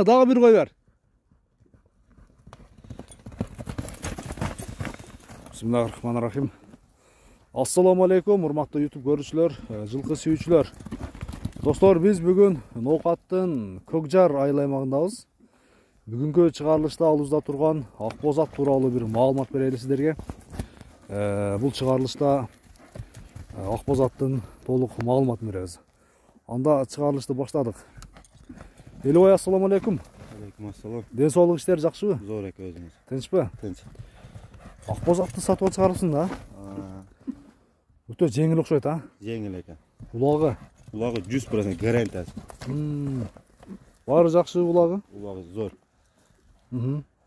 Dagы bir koy ver. Bismillahirrahmanirrahim. Assalamu alaikum, urmаттуу YouTube көрүүчүлөр, жылкы сүйүүчүлөр. Достор, биз бүгүн Ноокаттын Көкжар айыл аймагындабыз. Бүгүнкү чыгарылышта алыбызда турган Акбоз ат тууралуу бир маалымат берели сиздерге. Бул чыгарылышта Акбоз аттын толук маалыматын беребиз. Анда чыгарылышты баштадык. Элбай, ассаламу алейкум. Алейкум ассалам. Ден соолук иштер жакшыбы? Зор эке өзүңүз. Тынчпы? Тынч. Акбоз атты сатып чыгарыпсың да? Өтө жеңил окшойт, а? Жеңил экен. Улагы? Улагы 100% гарантиясы. Баары жакшы улагы? Улагы зор.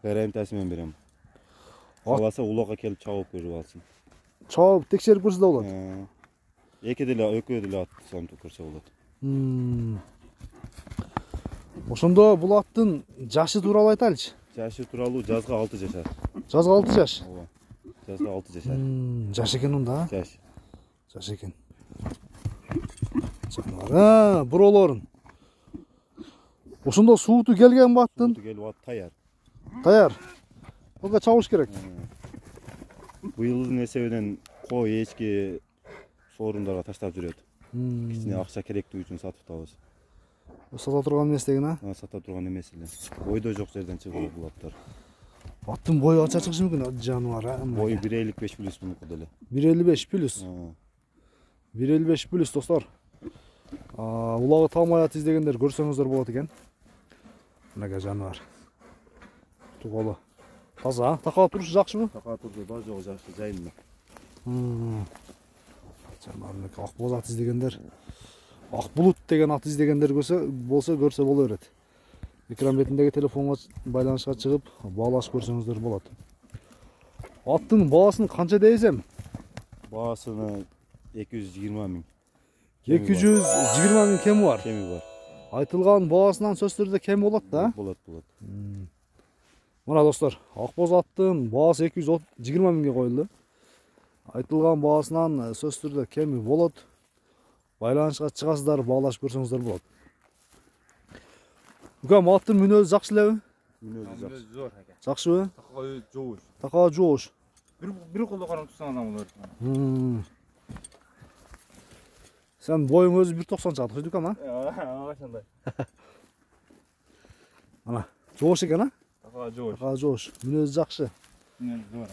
Гарантиясы менен берем. Кааласа улагга келип чабып көрүп алсын. Чабып текшерип көрсө да болот. Экөө деле ат сомтуп көрсө болот. Ошондо бул аттын жашы тууралуу айтайлычы. Жашы тууралуу жазга 6 жашар. Жазга 6 жаш. Ооба. Жазга 6 жашар. Жаш экен унда. Жаш. Жаш экен. Жанагы, буролорун. Ошондо сууту келген ба аттын? Сууту келип ат таяр. Таяр. Буга чабыш керек. Быйылдын эсебинен кой, эчки сорундарга таштап жүрөт. Кичине акча керектүү үчүн сатып атабыз. Сата турган эмес деген, а? Сата турган эмес эле. Бойдо жок жерден чыгып бул аттар. Аттын бою канча чыгышы мүмкүн, жаныбар, а? Бою 1.55 плюс мүмкүн деле. 1.55 плюс. 1.55 плюс, достор. Улагы талмай ат издегендер көрсөңүздөр болот экен. Мынага жаныбар. Тугалы. Таза, такалап турушу жакшыбы? Такалап турушу бар жогу жакшы, жайында. Жаныбар, Акбоз ат издегендер, Акбулут деген ат издегендер көрсө боло берет. Экран бетиндеги телефонго байланышка чыгып, баалашып көрсөңүздөр болот. Аттын баасын канча дейсем? Баасыны 220 миң. 220 миң кеми бар. Кеми бар. Айтылган баасынан сөз түрдө кем болот да? Болот. Мына достор, Акбоз аттын баасы 220 миңге коюлду. Айтылган баасынан сөз түрдө кеми болот. Байланышка чыгасыздар, баалашып көрсөңүздөр болот. Үкөм, аттын мүнөзү жакшы элеби? Мүнөзү жакшы. Зор экен. Жакшыбы? Такай жоош. Такаа жоош. Бир колдо карап турсаң адам болот. Sen boyun özü 1.90 çağdı, duyduk ama. Ошондой. Ana, жоош экен, а? Такай жоош. Мүнөзү жакшы. Зор.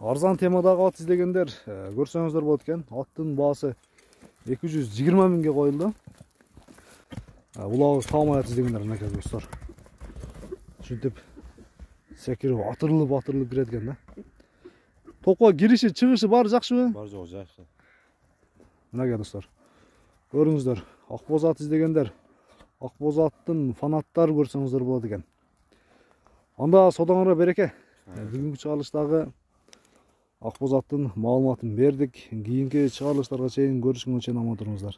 Арзан темадагы ат издегендер көрсөңүздөр болот экен. Аттын баасы 220 миңге коюлду. Улагы талмай ат издегендер мынакей достор. Ушинтип секирип атырылып кирет экен да. Токко кириши, чыгышы баары жакшыбы? Бар жогу жакшы. Мынакей достор. Көрүңүздөр, Акбоз ат издегендер, Акбоз аттын фанаттары көрсөңүздөр болот экен. Анда содоңорго береке. Бүгүнкү чыгарылыштагы Акбоз аттын маалыматын бердик. Кийинки чыгарылыштарга чейин көрүшкөнгө чейин аман туруңуздар.